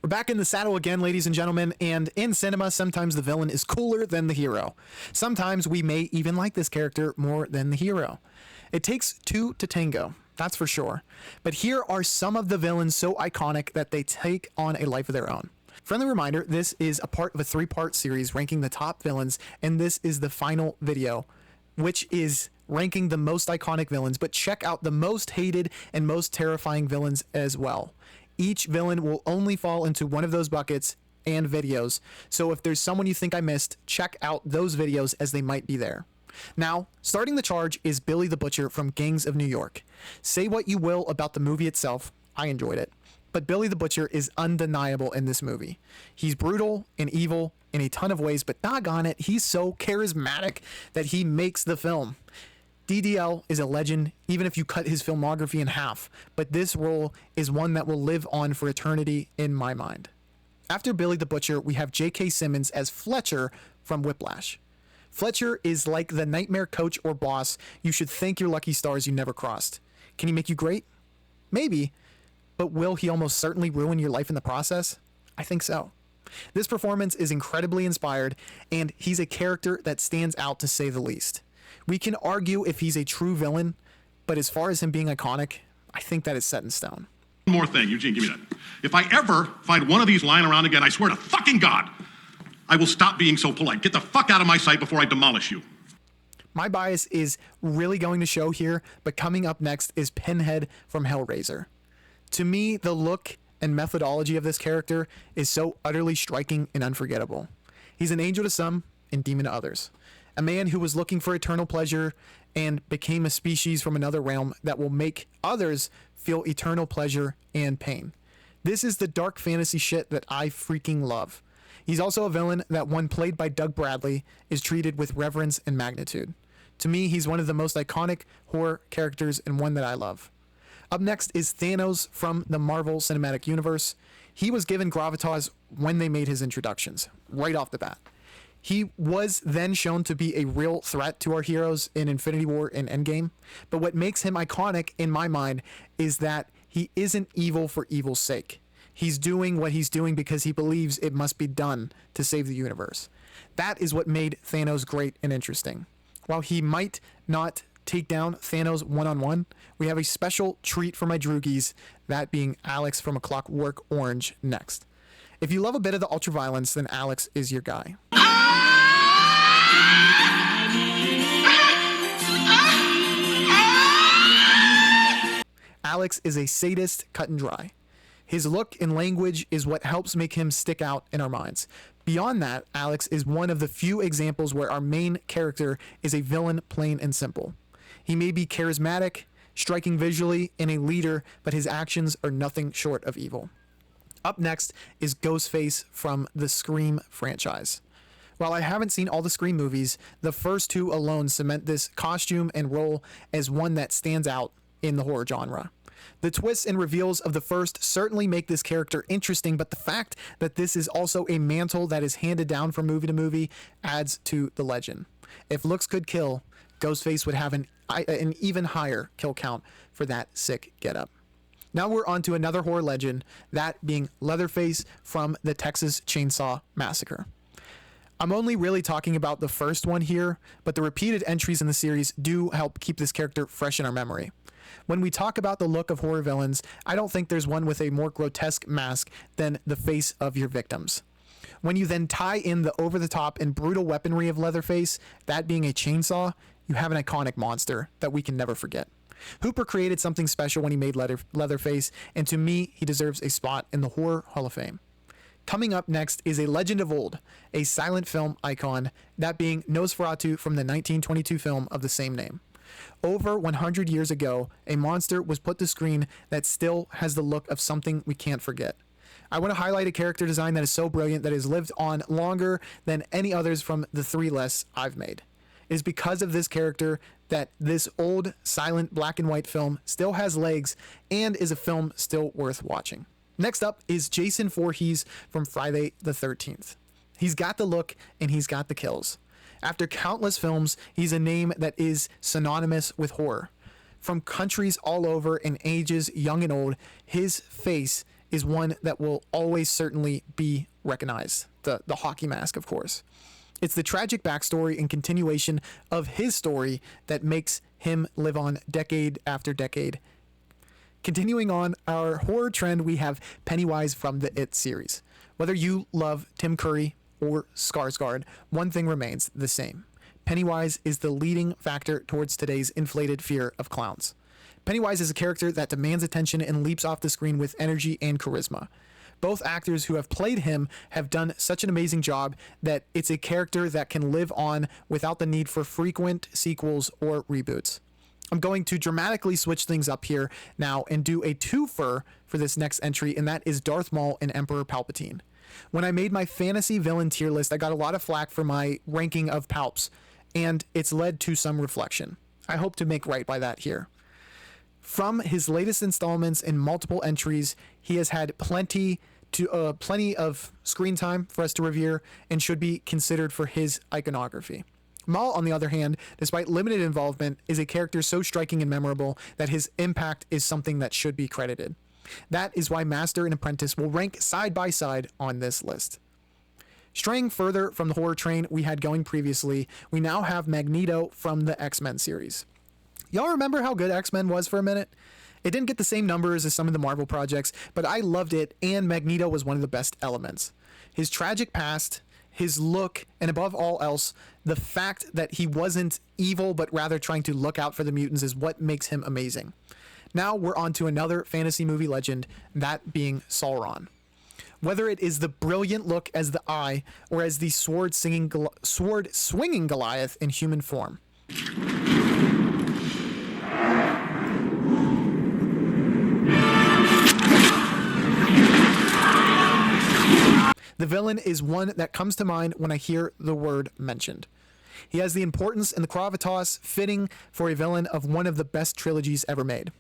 We're back in the saddle again, ladies and gentlemen, and in cinema, sometimes the villain is cooler than the hero. Sometimes we may even like this character more than the hero. It takes two to tango, that's for sure. But here are some of the villains so iconic that they take on a life of their own. Friendly reminder, this is a part of a 3-part series ranking the top villains, and this is the final video, which is ranking the most iconic villains, but check out the most hated and most terrifying villains as well. Each villain will only fall into one of those buckets and videos, so if there's someone you think I missed, check out those videos as they might be there. Now, starting the charge is Billy the Butcher from Gangs of New York. Say what you will about the movie itself, I enjoyed it, but Billy the Butcher is undeniable in this movie. He's brutal and evil in a ton of ways, but doggone it, he's so charismatic that he makes the film. DDL is a legend, even if you cut his filmography in half, but this role is one that will live on for eternity in my mind. After Billy the Butcher, we have J.K. Simmons as Fletcher from Whiplash. Fletcher is like the nightmare coach or boss you should thank your lucky stars you never crossed. Can he make you great? Maybe, but will he almost certainly ruin your life in the process? I think so. This performance is incredibly inspired, and he's a character that stands out to say the least. We can argue if he's a true villain, but as far as him being iconic, I think that is set in stone. One more thing, Eugene, give me that. If I ever find one of these lying around again, I swear to fucking God, I will stop being so polite. Get the fuck out of my sight before I demolish you. My bias is really going to show here, but coming up next is Pinhead from Hellraiser. To me, the look and methodology of this character is so utterly striking and unforgettable. He's an angel to some and demon to others. A man who was looking for eternal pleasure and became a species from another realm that will make others feel eternal pleasure and pain. This is the dark fantasy shit that I freaking love. He's also a villain that, when played by Doug Bradley, is treated with reverence and magnitude. To me, he's one of the most iconic horror characters and one that I love. Up next is Thanos from the Marvel Cinematic Universe. He was given gravitas when they made his introductions, right off the bat. He was then shown to be a real threat to our heroes in Infinity War and Endgame, but what makes him iconic in my mind is that he isn't evil for evil's sake. He's doing what he's doing because he believes it must be done to save the universe. That is what made Thanos great and interesting. While he might not take down Thanos one-on-one, we have a special treat for my droogies, that being Alex from A Clockwork Orange next. If you love a bit of the ultraviolence, then Alex is your guy. Alex is a sadist cut and dry. His look and language is what helps make him stick out in our minds. Beyond that, Alex is one of the few examples where our main character is a villain, plain and simple. He may be charismatic, striking visually, and a leader, but his actions are nothing short of evil. Up next is Ghostface from the Scream franchise. While I haven't seen all the Scream movies, the first two alone cement this costume and role as one that stands out in the horror genre. The twists and reveals of the first certainly make this character interesting, but the fact that this is also a mantle that is handed down from movie to movie adds to the legend. If looks could kill, Ghostface would have an even higher kill count for that sick getup. Now we're on to another horror legend, that being Leatherface from the Texas Chainsaw Massacre. I'm only really talking about the first one here, but the repeated entries in the series do help keep this character fresh in our memory. When we talk about the look of horror villains, I don't think there's one with a more grotesque mask than the face of your victims. When you then tie in the over-the-top and brutal weaponry of Leatherface, that being a chainsaw, you have an iconic monster that we can never forget. Hooper created something special when he made Leatherface, and to me, he deserves a spot in the Horror Hall of Fame. Coming up next is a legend of old, a silent film icon, that being Nosferatu from the 1922 film of the same name. Over 100 years ago, a monster was put to screen that still has the look of something we can't forget. I want to highlight a character design that is so brilliant that has lived on longer than any others from the 3 lists I've made. It is because of this character that this old, silent, black and white film still has legs and is a film still worth watching. Next up is Jason Voorhees from Friday the 13th. He's got the look and he's got the kills. After countless films, he's a name that is synonymous with horror. From countries all over and ages young and old, his face is one that will always certainly be recognized. The hockey mask, of course. It's the tragic backstory and continuation of his story that makes him live on decade after decade. Continuing on our horror trend, we have Pennywise from the It series. Whether you love Tim Curry or Skarsgård, one thing remains the same. Pennywise is the leading factor towards today's inflated fear of clowns. Pennywise is a character that demands attention and leaps off the screen with energy and charisma. Both actors who have played him have done such an amazing job that it's a character that can live on without the need for frequent sequels or reboots. I'm going to dramatically switch things up here now and do a twofer for this next entry, and that is Darth Maul and Emperor Palpatine. When I made my fantasy villain tier list, I got a lot of flack for my ranking of Palps, and it's led to some reflection. I hope to make right by that here. From his latest installments and multiple entries, he has had plenty of screen time for us to revere and should be considered for his iconography. Maul, on the other hand, despite limited involvement, is a character so striking and memorable that his impact is something that should be credited. That is why Master and Apprentice will rank side by side on this list. Straying further from the horror train we had going previously, we now have Magneto from the X-Men series. Y'all remember how good X-Men was for a minute? It didn't get the same numbers as some of the Marvel projects, but I loved it, and Magneto was one of the best elements. His tragic past, his look, and above all else, the fact that he wasn't evil but rather trying to look out for the mutants is what makes him amazing. Now we're on to another fantasy movie legend, that being Sauron. Whether it is the brilliant look as the Eye or as the sword-swinging Goliath in human form. The villain is one that comes to mind when I hear the word mentioned. He has the importance and the gravitas fitting for a villain of one of the best trilogies ever made.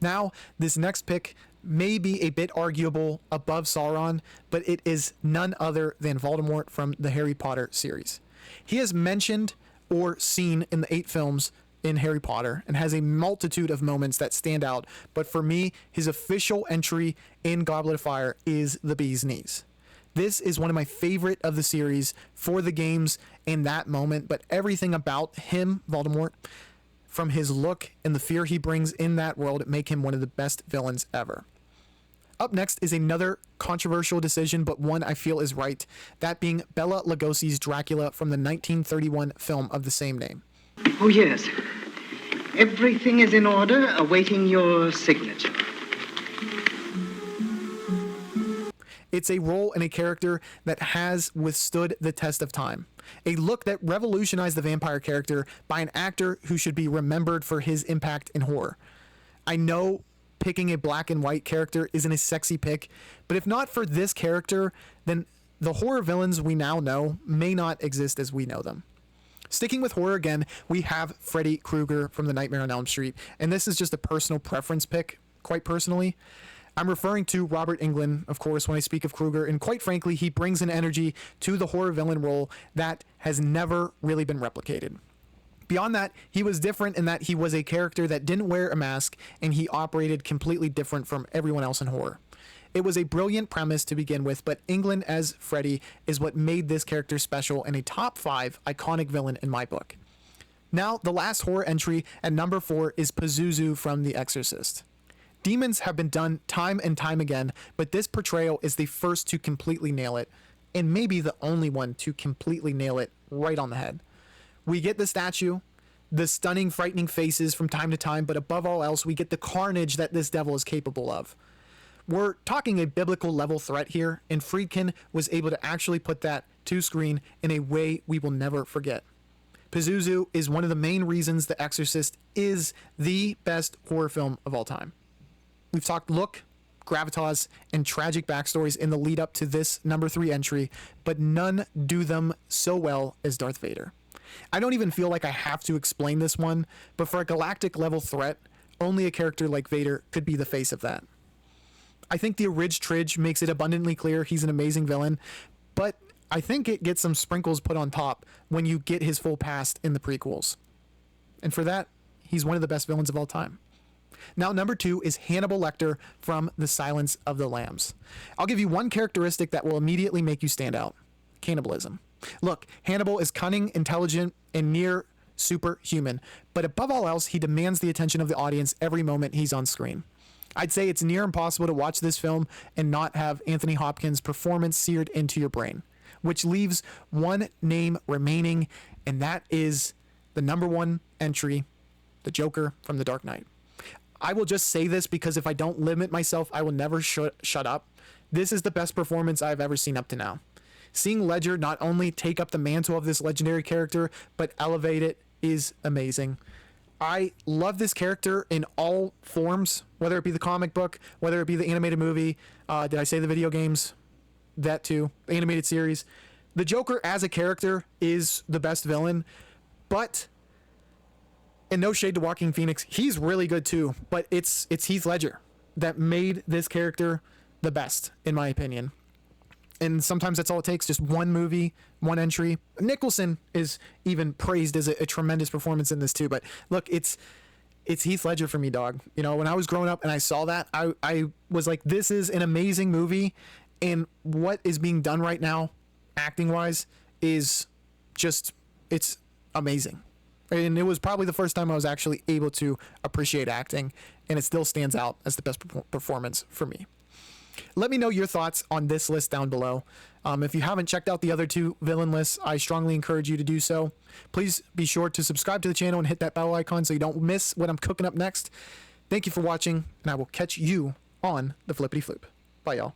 Now, this next pick may be a bit arguable above Sauron, but it is none other than Voldemort from the Harry Potter series. He is mentioned or seen in the 8 films in Harry Potter and has a multitude of moments that stand out, but for me, his official entry in Goblet of Fire is the bee's knees. This is one of my favorite of the series for the games in that moment, but everything about him, Voldemort, from his look and the fear he brings in that world, make him one of the best villains ever. Up next is another controversial decision, but one I feel is right, that being Bela Lugosi's Dracula from the 1931 film of the same name. Oh, yes. Everything is in order, awaiting your signature. It's a role and a character that has withstood the test of time. A look that revolutionized the vampire character by an actor who should be remembered for his impact in horror. I know picking a black and white character isn't a sexy pick, but if not for this character, then the horror villains we now know may not exist as we know them. Sticking with horror again, we have Freddy Krueger from the Nightmare on Elm Street, and this is just a personal preference pick, quite personally. I'm referring to Robert Englund, of course, when I speak of Krueger, and quite frankly, he brings an energy to the horror villain role that has never really been replicated. Beyond that, he was different in that he was a character that didn't wear a mask, and he operated completely different from everyone else in horror. It was a brilliant premise to begin with, but Englund as Freddy is what made this character special and a top 5 iconic villain in my book. Now, the last horror entry at number 4 is Pazuzu from The Exorcist. Demons have been done time and time again, but this portrayal is the first to completely nail it, and maybe the only one to completely nail it right on the head. We get the statue, the stunning, frightening faces from time to time, but above all else, we get the carnage that this devil is capable of. We're talking a biblical level threat here, and Friedkin was able to actually put that to screen in a way we will never forget. Pazuzu is one of the main reasons The Exorcist is the best horror film of all time. We've talked look, gravitas, and tragic backstories in the lead up to this number 3 entry, but none do them so well as Darth Vader. I don't even feel like I have to explain this one, but for a galactic level threat, only a character like Vader could be the face of that. I think the Ridge Tridge makes it abundantly clear he's an amazing villain, but I think it gets some sprinkles put on top when you get his full past in the prequels. And for that, he's one of the best villains of all time. Now, number 2 is Hannibal Lecter from The Silence of the Lambs. I'll give you one characteristic that will immediately make you stand out: cannibalism. Look, Hannibal is cunning, intelligent, and near superhuman, but above all else, he demands the attention of the audience every moment he's on screen. I'd say it's near impossible to watch this film and not have Anthony Hopkins' performance seared into your brain, which leaves one name remaining, and that is the number 1 entry, the Joker from The Dark Knight. I will just say this because if I don't limit myself, I will never shut up. This is the best performance I've ever seen up to now. Seeing Ledger not only take up the mantle of this legendary character, but elevate it is amazing. I love this character in all forms, whether it be the comic book, whether it be the animated movie. Did I say the video games? That too. The animated series. The Joker as a character is the best villain, but, and no shade to Joaquin Phoenix, he's really good too, but it's Heath Ledger that made this character the best, in my opinion. And sometimes that's all it takes, just one movie, one entry. Nicholson is even praised as a tremendous performance in this too, but look, it's Heath Ledger for me, dog. You know, when I was growing up and I saw that, I was like, this is an amazing movie, and what is being done right now, acting-wise, is just, it's amazing. And it was probably the first time I was actually able to appreciate acting, and it still stands out as the best performance for me. Let me know your thoughts on this list down below. If you haven't checked out the other 2 villain lists, I strongly encourage you to do so. Please be sure to subscribe to the channel and hit that bell icon so you don't miss what I'm cooking up next. Thank you for watching, and I will catch you on the flippity floop. Bye, y'all.